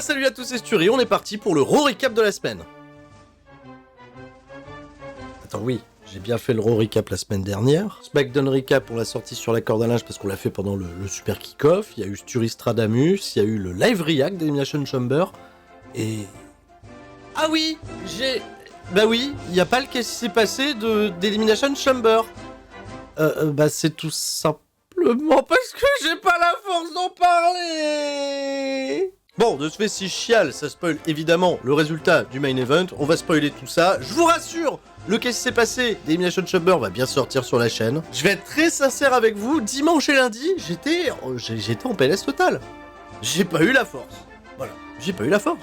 Bah salut à tous, c'est Sturi, on est parti pour le Raw Recap de la semaine. Attends, oui, j'ai bien fait le Raw Recap la semaine dernière. SmackDown Recap, on l'a sorti sur la corde à linge parce qu'on l'a fait pendant le Super Kick-Off. Il y a eu Sturi Stradamus, il y a eu le Live React d'Elimination Chamber. Et... Ah oui, Bah oui, il n'y a pas le qu'est-ce qui s'est passé d'Elimination Chamber. Bah c'est tout simplement parce que j'ai pas la force d'en parler. Bon, de ce fait, si je chiale, ça spoil évidemment le résultat du main event. On va spoiler tout ça. Je vous rassure, le qu'est-ce qui s'est passé d'Elimination Chamber va bien sortir sur la chaîne. Je vais être très sincère avec vous, dimanche et lundi, j'étais en PLS total. J'ai pas eu la force. Voilà. J'ai pas eu la force,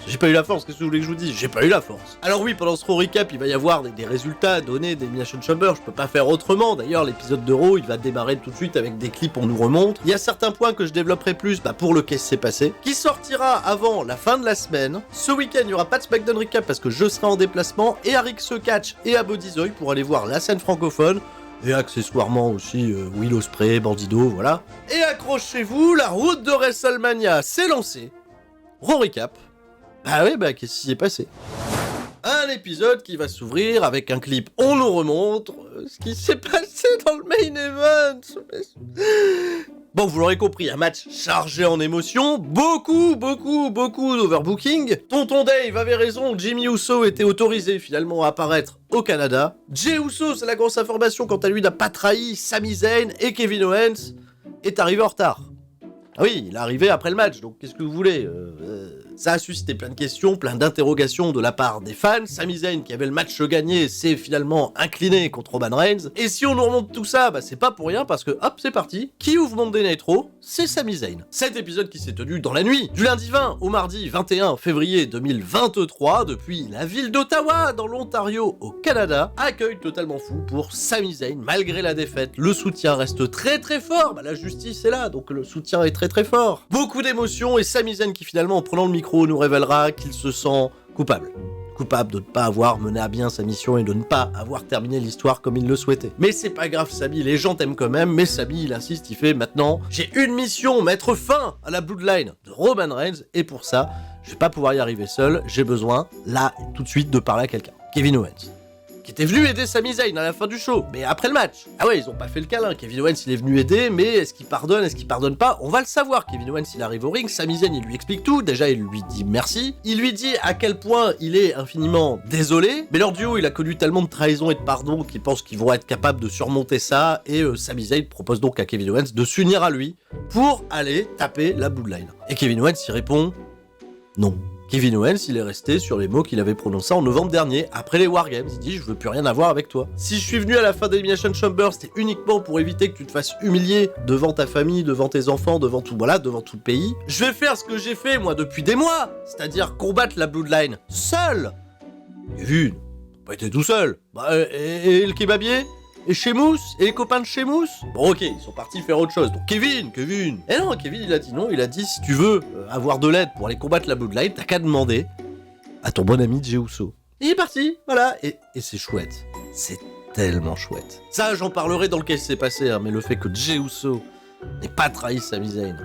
qu'est-ce que vous voulez que je vous dise? J'ai pas eu la force. Alors oui, pendant ce Raw Recap, il va y avoir des résultats donnés d'Elimination Chamber, je peux pas faire autrement, d'ailleurs l'épisode de Raw, il va démarrer tout de suite avec des clips, on nous remonte. Il y a certains points que je développerai plus pour le qu'est-ce qui s'est passé, qui sortira avant la fin de la semaine. Ce week-end, il y aura pas de SmackDown Recap parce que je serai en déplacement, et à Rix Catch et à Bodyzoy pour aller voir la scène francophone. Et accessoirement aussi Will Ospreay, Bandido, voilà. Et accrochez-vous, la route de WrestleMania s'est lancée. Raw Recap. Ah oui, qu'est-ce qui s'est passé? Un épisode qui va s'ouvrir avec un clip, on nous remonte ce qui s'est passé dans le main event. Bon, vous l'aurez compris, un match chargé en émotions, beaucoup d'overbooking. Tonton Dave avait raison, Jimmy Uso était autorisé finalement à apparaître au Canada. Jey Uso, c'est la grosse information, quant à lui, n'a pas trahi Sami Zayn, et Kevin Owens est arrivé en retard. Ah oui, il est arrivé après le match, donc qu'est-ce que vous voulez Ça a suscité plein de questions, plein d'interrogations de la part des fans. Sami Zayn, qui avait le match gagné, s'est finalement incliné contre Roman Reigns. Et si on nous remonte tout ça, c'est pas pour rien, parce que hop, c'est parti. Qui ouvre Monday Night Raw? C'est Sami Zayn. Cet épisode qui s'est tenu dans la nuit, du lundi 20 au mardi 21 février 2023, depuis la ville d'Ottawa, dans l'Ontario, au Canada. Accueil totalement fou pour Sami Zayn, malgré la défaite. Le soutien reste très fort, la justice est là, donc le soutien est très fort. Beaucoup d'émotions, et Sami Zayn qui finalement, en prenant le micro, nous révélera qu'il se sent coupable. Coupable de ne pas avoir mené à bien sa mission et de ne pas avoir terminé l'histoire comme il le souhaitait. Mais c'est pas grave, Sami, les gens t'aiment quand même, mais Sami, il insiste, il fait maintenant, j'ai une mission, mettre fin à la Bloodline de Roman Reigns, et pour ça, je vais pas pouvoir y arriver seul, j'ai besoin, là, tout de suite, de parler à quelqu'un. Kevin Owens. Qui était venu aider Sami Zayn à la fin du show, mais après le match. Ah ouais, ils ont pas fait le câlin, Kevin Owens il est venu aider, mais est-ce qu'il pardonne pas? On va le savoir. Kevin Owens il arrive au ring, Sami Zayn il lui explique tout, déjà il lui dit merci, il lui dit à quel point il est infiniment désolé, mais leur duo il a connu tellement de trahison et de pardon qu'ils pensent qu'ils vont être capables de surmonter ça, et Sami Zayn propose donc à Kevin Owens de s'unir à lui pour aller taper la Bloodline. Et Kevin Owens il répond non. Kevin Owens, il est resté sur les mots qu'il avait prononcés en novembre dernier, après les Wargames. Il dit « Je veux plus rien avoir avec toi. Si je suis venu à la fin d'Elimination Chamber, c'était uniquement pour éviter que tu te fasses humilier devant ta famille, devant tes enfants, devant tout le pays. Je vais faire ce que j'ai fait, moi, depuis des mois, c'est-à-dire combattre la Bloodline, seul. Kevin, pas été tout seul. Et le kebabier? Et Sheamus? Et les copains de Sheamus? Bon ok, ils sont partis faire autre chose. Donc Kevin. Et non, Kevin il a dit non, il a dit si tu veux avoir de l'aide pour aller combattre la Bloodline, t'as qu'à demander à ton bon ami Jey Uso. Et il est parti, voilà. Et c'est chouette. C'est tellement chouette. Ça j'en parlerai dans le qu'est-ce qui s'est passé, mais le fait que Jey Uso n'ait pas trahi Sami Zayn.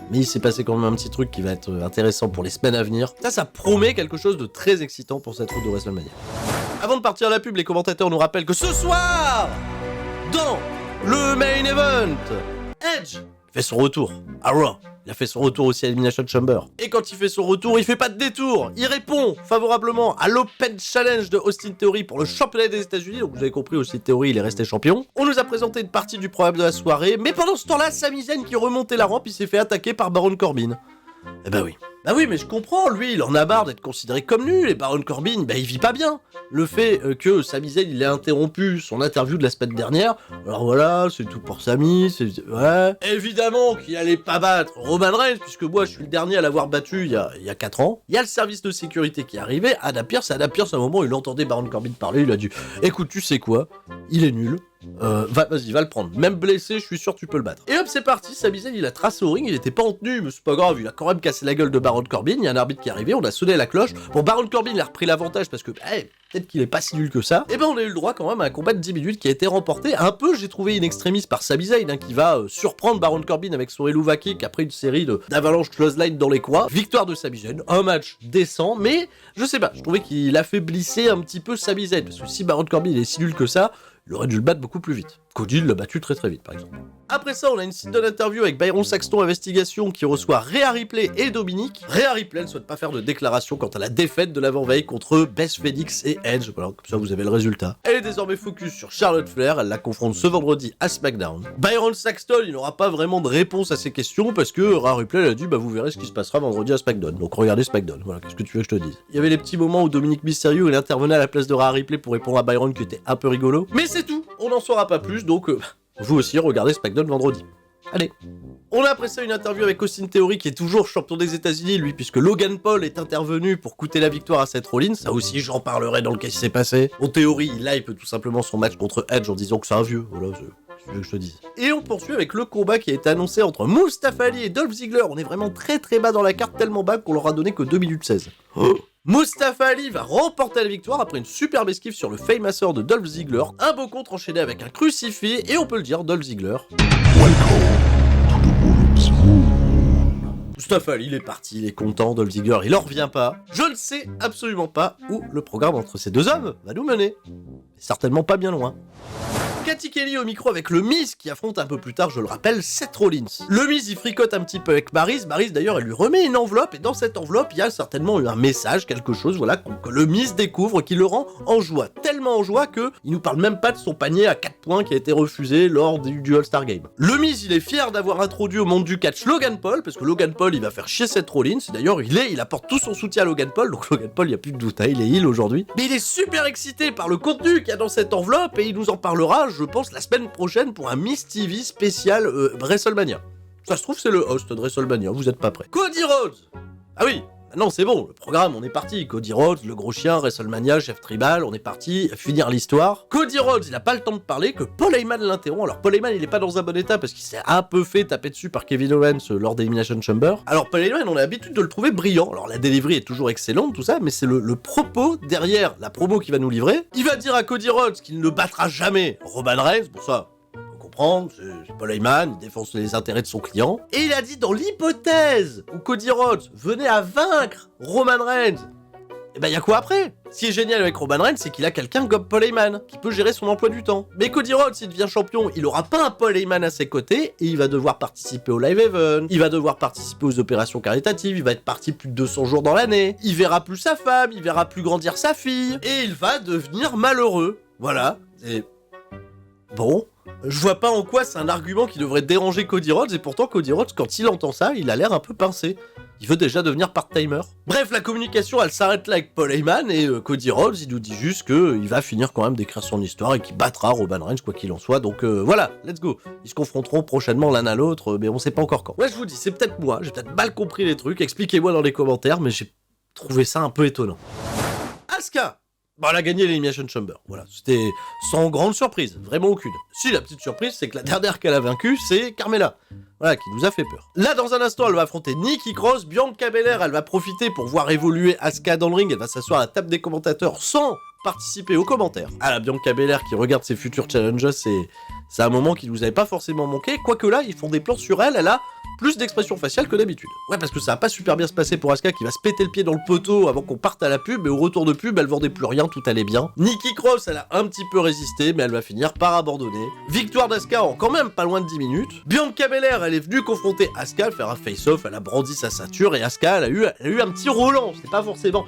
Mais il s'est passé quand même un petit truc qui va être intéressant pour les semaines à venir. Ça promet quelque chose de très excitant pour cette route de WrestleMania. Avant de partir à la pub, les commentateurs nous rappellent que ce soir, dans le main event, Edge fait son retour à Raw. Il a fait son retour aussi à Elimination Chamber. Et quand il fait son retour, il fait pas de détour. Il répond favorablement à l'Open Challenge de Austin Theory pour le championnat des États-Unis. Donc vous avez compris, Austin Theory, il est resté champion. On nous a présenté une partie du programme de la soirée. Mais pendant ce temps-là, Sami Zayn qui remontait la rampe, il s'est fait attaquer par Baron Corbin. Eh ben oui. Bah oui, mais je comprends, lui, il en a marre d'être considéré comme nul, et Baron Corbin, il vit pas bien. Le fait que Sami Zayn, il ait interrompu son interview de la semaine dernière, alors voilà, c'est tout pour Sami, ouais. Évidemment qu'il allait pas battre Roman Reigns, puisque moi, je suis le dernier à l'avoir battu il y a 4 ans. Il y a le service de sécurité qui est arrivé, Adam Pearce, à un moment où il entendait Baron Corbin parler, il a dit « Écoute, tu sais quoi, il est nul. Vas-y, va le prendre. Même blessé, je suis sûr que tu peux le battre. » Et hop, c'est parti, Sami Zayn, il a tracé au ring, il était pas en tenue, mais c'est pas grave, il a quand même cassé la gueule de Baron Baron Corbin, il y a un arbitre qui est arrivé, on a sonné la cloche. Bon, Baron Corbin il a repris l'avantage parce que peut-être qu'il est pas si nul que ça. Et ben on a eu le droit quand même à un combat de 10 minutes qui a été remporté un peu, j'ai trouvé in extremis par Sami Zayn, qui va surprendre Baron Corbin avec son Helluva Kick après une série d'avalanches clothesline dans les coins. Victoire de Sami Zayn, un match décent, mais je sais pas, je trouvais qu'il affaiblissait un petit peu Sami Zayn, parce que si Baron Corbin il est si nul que ça, il aurait dû le battre beaucoup plus vite. Cody l'a battu très très vite par exemple. Après ça, on a une sit-down interview avec Byron Saxton Investigation qui reçoit Rhea Ripley et Dominique. Rhea Ripley ne souhaite pas faire de déclaration quant à la défaite de l'avant-veille contre Beth Phoenix et Edge. Voilà, comme ça vous avez le résultat. Elle est désormais focus sur Charlotte Flair, elle la confronte ce vendredi à SmackDown. Byron Saxton, il n'aura pas vraiment de réponse à ces questions parce que Rhea Ripley elle a dit vous verrez ce qui se passera vendredi à SmackDown. Donc regardez SmackDown, voilà, qu'est-ce que tu veux que je te dise. Il y avait les petits moments où Dominique Mysterio il intervenait à la place de Rhea Ripley pour répondre à Byron qui était un peu rigolo. Mais c'est tout, on n'en saura pas plus, donc vous aussi regardez SmackDown vendredi. Allez. On a après ça une interview avec Austin Theory qui est toujours champion des États-Unis, lui, puisque Logan Paul est intervenu pour coûter la victoire à Seth Rollins. Ça aussi, j'en parlerai dans le cas qui s'est passé. En théorie, il hype tout simplement son match contre Edge en disant que c'est un vieux. Voilà, c'est ce que je te dise. Et on poursuit avec le combat qui a été annoncé entre Mustafa Ali et Dolph Ziggler. On est vraiment très très bas dans la carte, tellement bas qu'on leur a donné que 2 minutes 16. Mustafa Ali va remporter la victoire après une superbe esquive sur le Fameasser de Dolph Ziggler. Un beau contre enchaîné avec un crucifix, et on peut le dire, Dolph Ziggler. Mustafa Ali, il est parti, il est content, Dolph Ziggler, il en revient pas. Je ne sais absolument pas où le programme entre ces deux hommes va nous mener. Certainement pas bien loin. Cathy Kelly au micro avec le Miz qui affronte un peu plus tard, je le rappelle, Seth Rollins. Le Miz il fricote un petit peu avec Maryse d'ailleurs elle lui remet une enveloppe et dans cette enveloppe il y a certainement un message, quelque chose voilà que le Miz découvre qui le rend en joie, tellement en joie que il nous parle même pas de son panier à 4 points qui a été refusé lors du All-Star Game. Le Miz il est fier d'avoir introduit au monde du catch Logan Paul parce que Logan Paul il va faire chier Seth Rollins, d'ailleurs il apporte tout son soutien à Logan Paul, donc Logan Paul il y a plus de doute, il est heel aujourd'hui. Mais il est super excité par le contenu qu'il y a dans cette enveloppe et il nous en parlera je pense la semaine prochaine pour un Miz TV spécial WrestleMania. Ça se trouve c'est le host de WrestleMania, vous êtes pas prêts. Cody Rhodes. Ah oui, non c'est bon, le programme on est parti. Cody Rhodes, le gros chien, WrestleMania, chef tribal, on est parti, finir l'histoire. Cody Rhodes, il a pas le temps de parler que Paul Heyman l'interrompt. Alors Paul Heyman il est pas dans un bon état parce qu'il s'est un peu fait taper dessus par Kevin Owens lors d'Elimination Chamber. Alors Paul Heyman on a l'habitude de le trouver brillant. Alors la delivery est toujours excellente tout ça, mais c'est le propos derrière la promo qu'il va nous livrer. Il va dire à Cody Rhodes qu'il ne battra jamais Roman Reigns, pour ça c'est Paul Heyman, il défend les intérêts de son client. Et il a dit dans l'hypothèse où Cody Rhodes venait à vaincre Roman Reigns, et ben y a quoi après? Ce qui est génial avec Roman Reigns, c'est qu'il a quelqu'un comme Paul Heyman qui peut gérer son emploi du temps. Mais Cody Rhodes, s'il devient champion, il aura pas un Paul Heyman à ses côtés et il va devoir participer au live event, il va devoir participer aux opérations caritatives, il va être parti plus de 200 jours dans l'année, il verra plus sa femme, il verra plus grandir sa fille et il va devenir malheureux. Voilà. Et bon, je vois pas en quoi c'est un argument qui devrait déranger Cody Rhodes, et pourtant Cody Rhodes, quand il entend ça, il a l'air un peu pincé. Il veut déjà devenir part-timer. Bref, la communication, elle s'arrête là avec Paul Heyman, et Cody Rhodes, il nous dit juste qu'il va finir quand même d'écrire son histoire, et qu'il battra Roman Reigns, quoi qu'il en soit, donc voilà, let's go. Ils se confronteront prochainement l'un à l'autre, mais on sait pas encore quand. Ouais, je vous dis, c'est peut-être moi, j'ai peut-être mal compris les trucs, expliquez-moi dans les commentaires, mais j'ai trouvé ça un peu étonnant. Asuka! Bon, elle a gagné l'Elimination Chamber, voilà, c'était sans grande surprise, vraiment aucune. Si, la petite surprise, c'est que la dernière qu'elle a vaincue, c'est Carmella, voilà, qui nous a fait peur. Là, dans un instant, elle va affronter Nikki Cross, Bianca Belair, elle va profiter pour voir évoluer Asuka dans le ring, elle va s'asseoir à la table des commentateurs sans participer aux commentaires. Ah, la Bianca Belair qui regarde ses futurs challenges, c'est un moment qui nous avait pas forcément manqué, quoique là, ils font des plans sur elle, elle a plus d'expression faciale que d'habitude. Ouais, parce que ça va pas super bien se passer pour Asuka qui va se péter le pied dans le poteau avant qu'on parte à la pub, et au retour de pub, elle vendait plus rien, tout allait bien. Nikki Cross, elle a un petit peu résisté, mais elle va finir par abandonner. Victoire d'Asuka en quand même pas loin de 10 minutes. Bianca Belair, elle est venue confronter Asuka, faire un face-off, elle a brandi sa ceinture, et Asuka, elle a eu un petit Roland, c'est pas forcément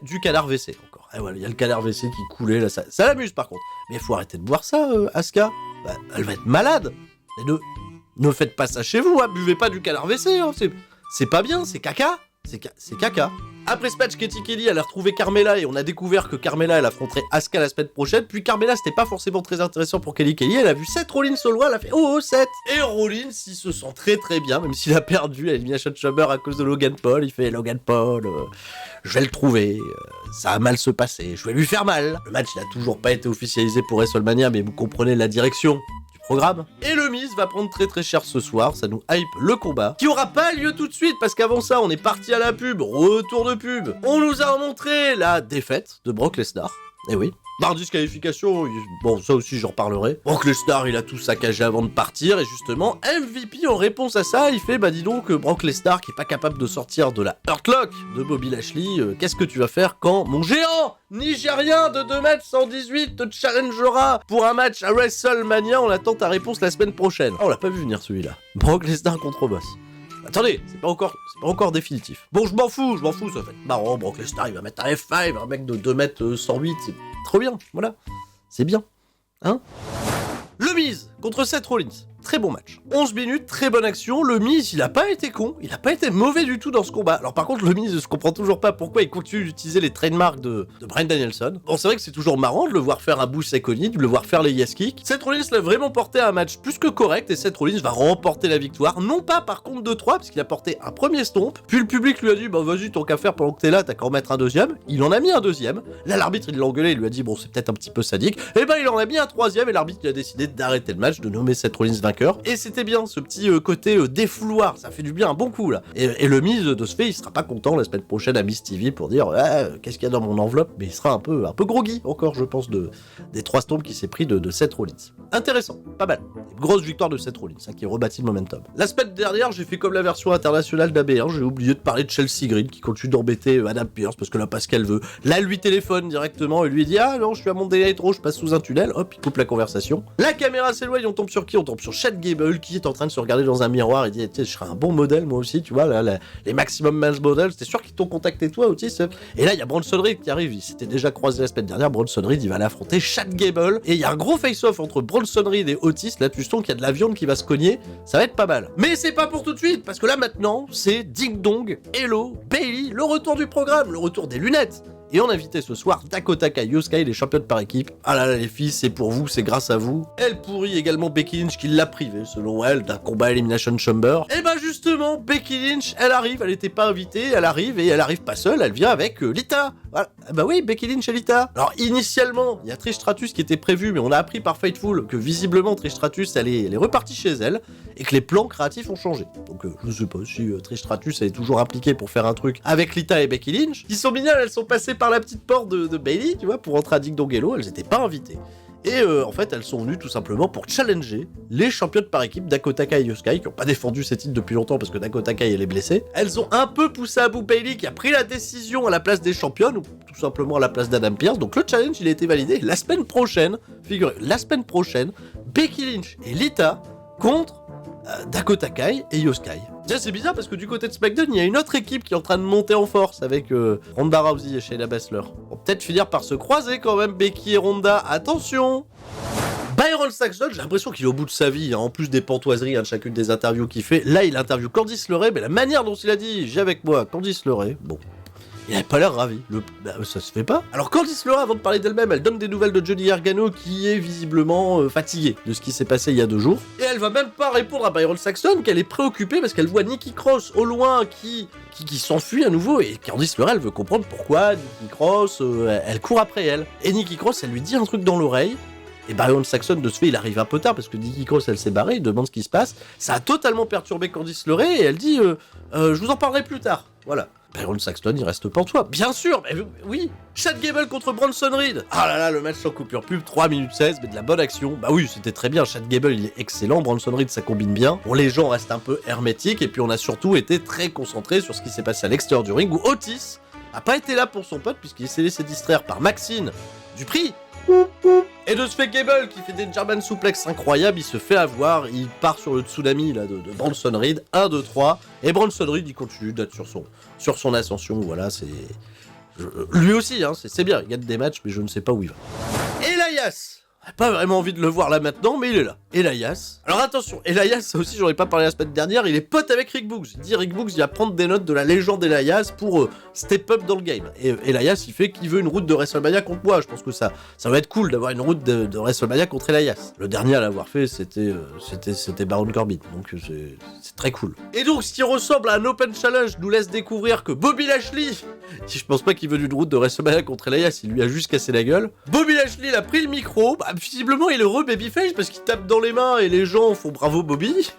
du canard WC encore. Et voilà, il y a le canard WC qui coulait, là, ça l'amuse par contre. Mais faut arrêter de boire ça, Asuka. Bah, elle va être malade. Et ne faites pas ça chez vous, hein. Buvez pas du canard WC, hein. C'est pas bien, c'est caca. C'est caca. Après ce match, Katie Kelly, elle a retrouvé Carmella et on a découvert que Carmella, elle affronterait Asuka la semaine prochaine. Puis Carmella, c'était pas forcément très intéressant pour Kelly Kelly. Elle a vu Seth Rollins au loin, elle a fait oh Seth. Et Rollins, il se sent très très bien, même s'il a perdu à Elimination Chamber à cause de Logan Paul. Il fait Logan Paul, je vais le trouver, ça va mal se passer, je vais lui faire mal. Le match n'a toujours pas été officialisé pour WrestleMania, mais vous comprenez la direction du programme. Et le Miz va prendre très très cher ce soir, ça nous hype le combat, qui aura pas lieu tout de suite, parce qu'avant ça, on est parti à la pub, retour de pub. On nous a montré la défaite de Brock Lesnar. Eh oui. Par disqualification, bon ça aussi j'en reparlerai. Brock Lesnar il a tout saccagé avant de partir et justement MVP en réponse à ça il fait bah dis donc Brock Lesnar qui est pas capable de sortir de la Hurt Lock de Bobby Lashley, qu'est-ce que tu vas faire quand mon géant nigérien de 2,118 m te challengera pour un match à WrestleMania? On attend ta réponse la semaine prochaine. Oh, on l'a pas vu venir celui-là. Brock Lesnar contre Boss. Attendez, c'est pas encore définitif. Bon, je m'en fous, ça va être marrant, Brock Lesnar, il va mettre un F5, un mec de 2,108 m, c'est trop bien, voilà. C'est bien, hein? Le Miz contre Seth Rollins. Très bon match. 11 minutes, très bonne action. Le Miz, il a pas été con, il a pas été mauvais du tout dans ce combat. Alors par contre, le Miz, je comprends toujours pas pourquoi il continue d'utiliser les trademarks de Bryan Danielson. Bon, c'est vrai que c'est toujours marrant de le voir faire un boost iconique, de le voir faire les yes kicks. Seth Rollins l'a vraiment porté à un match plus que correct et Seth Rollins va remporter la victoire. Non pas par contre 2-3, parce qu'il a porté un premier stomp. Puis le public lui a dit, bah vas-y, tant qu'à faire pendant que t'es là, t'as qu'à en mettre un deuxième. Il en a mis un deuxième. Là, l'arbitre, il l'a engueulé, il lui a dit, bon, c'est peut-être un petit peu sadique. Et ben, il en a mis un troisième et l'arbitre, il a décidé d'arrêter le match, de nommer Seth Rollins vainqueur. Et c'était bien ce petit côté défouloir, ça fait du bien un bon coup là. Et le Miz de ce fait, il sera pas content la semaine prochaine à Miz TV pour dire qu'est-ce qu'il y a dans mon enveloppe, mais il sera un peu groggy encore, je pense, des 3 stomps qui s'est pris de Seth Rollins. Intéressant, pas mal. Une grosse victoire de Seth Rollins, qui rebâtit le momentum. La semaine dernière, j'ai fait comme la version internationale d'AB1, j'ai oublié de parler de Chelsea Green qui continue d'embêter Adam Pearce parce que là, pas ce qu'elle veut. Là, elle lui téléphone directement et lui dit ah non, je suis à mon délai trop, je passe sous un tunnel. Hop, il coupe la conversation. La caméra s'éloigne, on tombe sur qui? On tombe sur Chad Gable qui est en train de se regarder dans un miroir et dit je serai un bon modèle moi aussi, tu vois, là, les maximum match models, c'était sûr qu'ils t'ont contacté toi Otis. Et là il y a Bronson Reed qui arrive, il s'était déjà croisé la semaine dernière. Bronson Reed il va l'affronter Chad Gable et il y a un gros face-off entre Bronson Reed et Otis. Là tu sens qu'il y a de la viande qui va se cogner, ça va être pas mal. Mais c'est pas pour tout de suite parce que là maintenant c'est Ding Dong, Hello, Bayley, le retour du programme, le retour des lunettes. Et on invitait ce soir Dakota Kai, Io Sky, les championnes par équipe. Ah là là les filles, c'est pour vous, c'est grâce à vous. Elle pourrit également Becky Lynch qui l'a privé, selon elle, d'un combat Elimination Chamber. Et bah justement, Becky Lynch, elle arrive, elle était pas invitée, elle arrive et elle arrive pas seule, elle vient avec Lita. Voilà. Bah oui, Becky Lynch et Lita. Alors initialement, il y a Trish Stratus qui était prévu, mais on a appris par Fightful que visiblement Trish Stratus, elle est repartie chez elle et que les plans créatifs ont changé. Donc je sais pas si Trish Stratus elle est toujours impliquée pour faire un truc avec Lita et Becky Lynch. Ils sont mignonnes, elles sont passées par la petite porte de Bayley, tu vois, pour rentrer à Ding Dong Hello, elles étaient pas invitées. Et en fait, elles sont venues tout simplement pour challenger les championnes par équipe Dakota Kai et Io Sky, qui ont pas défendu ces titres depuis longtemps parce que Dakota Kai elle est blessée. Elles ont un peu poussé à bout Bayley qui a pris la décision à la place des championnes, ou tout simplement à la place d'Adam Pearce. Donc le challenge il a été validé. La semaine prochaine, Becky Lynch et Lita contre Dakota Kai et Io Sky. Tiens, c'est bizarre parce que du côté de SmackDown, il y a une autre équipe qui est en train de monter en force avec Ronda Rousey et Shayna Baszler. On va peut-être finir par se croiser quand même, Becky et Ronda. Attention! Byron Saxton, j'ai l'impression qu'il est au bout de sa vie, hein, en plus des pantoiseries de chacune des interviews qu'il fait. Là, il interviewe Candice LeRae, mais la manière dont il a dit « j'ai avec moi Candice LeRae », bon... Il avait pas l'air ravi. Ça se fait pas. Alors Candice LeRae, avant de parler d'elle-même, elle donne des nouvelles de Johnny Gargano qui est visiblement fatigué de ce qui s'est passé il y a 2 jours. Et elle va même pas répondre à Byron Saxton qu'elle est préoccupée parce qu'elle voit Nikki Cross au loin qui s'enfuit à nouveau. Et Candice LeRae, elle veut comprendre pourquoi Nikki Cross, elle court après elle. Et Nikki Cross, elle lui dit un truc dans l'oreille. Et Byron Saxton, de ce fait, il arrive un peu tard parce que Nikki Cross, elle s'est barrée, il demande ce qui se passe. Ça a totalement perturbé Candice LeRae et elle dit je vous en parlerai plus tard. Voilà. Byron Saxton, il reste pantois. Bien sûr, mais oui. Chad Gable contre Bronson Reed. Ah là là, le match sans coupure pub, 3 minutes 16, mais de la bonne action. Bah oui, c'était très bien. Chad Gable, il est excellent. Bronson Reed, ça combine bien. Bon, les gens restent un peu hermétiques. Et puis, on a surtout été très concentrés sur ce qui s'est passé à l'extérieur du ring où Otis a pas été là pour son pote puisqu'il s'est laissé distraire par Maxine Dupri. Et de ce fait, Gable qui fait des German suplex incroyables, il se fait avoir, il part sur le tsunami là, de Bronson Reed, 1, 2, 3, et Bronson Reed il continue d'être sur son ascension, voilà, c'est... Lui aussi, hein, c'est bien, il gagne des matchs, mais je ne sais pas où il va. Elias! Pas vraiment envie de le voir là maintenant, mais il est là. Elias. Alors attention, Elias, ça aussi j'en ai pas parlé la semaine dernière, il est pote avec Rick Boogs. Il dit Rick Boogs, il va prendre des notes de la légende Elias pour step up dans le game. Et Elias, il fait qu'il veut une route de WrestleMania contre moi. Je pense que ça va être cool d'avoir une route de WrestleMania contre Elias. Le dernier à l'avoir fait, c'était Baron Corbin. Donc c'est très cool. Et donc, ce qui ressemble à un Open Challenge nous laisse découvrir que Bobby Lashley, je pense pas qu'il veut une route de WrestleMania contre Elias, il lui a juste cassé la gueule. Bobby Lashley, il a pris le micro, visiblement, il est heureux babyface parce qu'il tape dans les mains et les gens font bravo Bobby.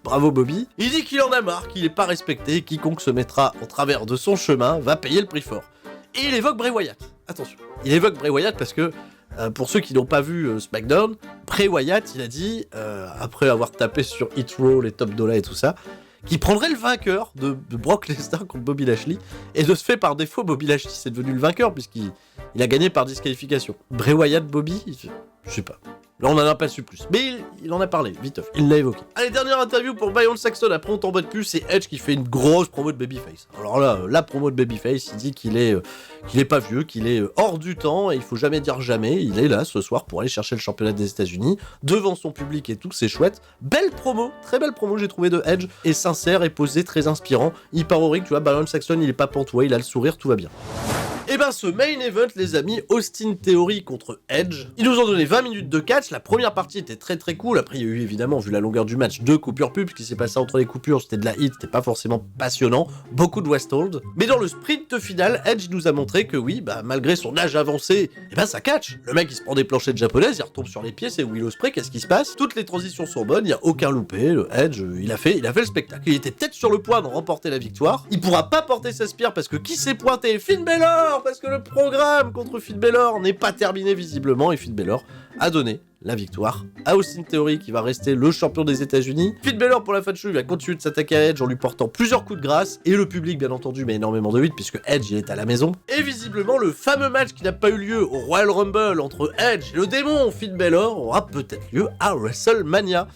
Bravo Bobby. Il dit qu'il en a marre, qu'il est pas respecté, quiconque se mettra en travers de son chemin va payer le prix fort. Et il évoque Bray Wyatt. Attention. Il évoque Bray Wyatt parce que, pour ceux qui n'ont pas vu SmackDown, Bray Wyatt, il a dit, après avoir tapé sur Hit Roll et Top Dollar et tout ça, qui prendrait le vainqueur de Brock Lesnar contre Bobby Lashley, et de ce fait, par défaut, Bobby Lashley c'est devenu le vainqueur, puisqu'il a gagné par disqualification. Bray Wyatt, Bobby, je sais pas. Là, on en a pas su plus. Mais il en a parlé, vite off. Il l'a évoqué. Allez, dernière interview pour Byron Saxton. Après, on t'embête plus. C'est Edge qui fait une grosse promo de Babyface. Alors là, la promo de Babyface, il dit qu'il est pas vieux, qu'il est hors du temps, et il faut jamais dire jamais. Il est là ce soir pour aller chercher le championnat des États-Unis devant son public et tout. C'est chouette. Belle promo, très belle promo, j'ai trouvé de Edge. Et sincère et posé, très inspirant. Il part au ring, tu vois. Byron Saxton, il est pas pantois, il a le sourire, tout va bien. Et ben ce main event, les amis, Austin Theory contre Edge. Ils nous ont donné 20 minutes de catch, la première partie était très très cool, après il y a eu évidemment, vu la longueur du match, 2 coupures pub, ce qui s'est passé entre les coupures, c'était de la hit, c'était pas forcément passionnant, beaucoup de Westhold. Mais dans le sprint final, Edge nous a montré que oui, bah malgré son âge avancé, et ben ça catch. Le mec il se prend des planchettes japonaises, il retombe sur les pieds, c'est Will Ospreay, qu'est-ce qui se passe? Toutes les transitions sont bonnes, il y a aucun loupé, le Edge, il a fait le spectacle. Il était peut-être sur le point de remporter la victoire, il pourra pas porter sa spire parce que qui s'est pointé? Finn Balor, parce que le programme contre Finn Balor n'est pas terminé visiblement, et Finn Balor a donné la victoire à Austin Theory qui va rester le champion des États-Unis. Finn Balor pour la fin de show, il va continuer de s'attaquer à Edge en lui portant plusieurs coups de grâce, et le public bien entendu met énormément de hits puisque Edge il est à la maison. Et visiblement le fameux match qui n'a pas eu lieu au Royal Rumble entre Edge et le démon Finn Balor aura peut-être lieu à WrestleMania,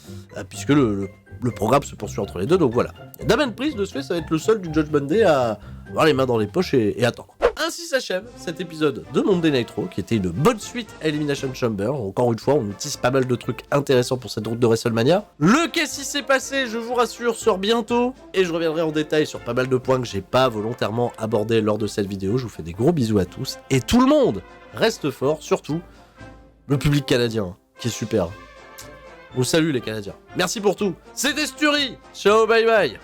puisque le programme se poursuit entre les deux, donc voilà. Damien Priest de ce fait, ça va être le seul du Judgment Day à avoir les mains dans les poches et attendre. Ainsi s'achève cet épisode de Monday Nitro, qui était une bonne suite à Elimination Chamber. Encore une fois, on nous tisse pas mal de trucs intéressants pour cette route de WrestleMania. Le qu'est-ce qui s'est passé, je vous rassure, sort bientôt, et je reviendrai en détail sur pas mal de points que j'ai pas volontairement abordés lors de cette vidéo. Je vous fais des gros bisous à tous, et tout le monde reste fort, surtout le public canadien, qui est super. On salue les Canadiens. Merci pour tout. C'était Sturi. Ciao, bye bye.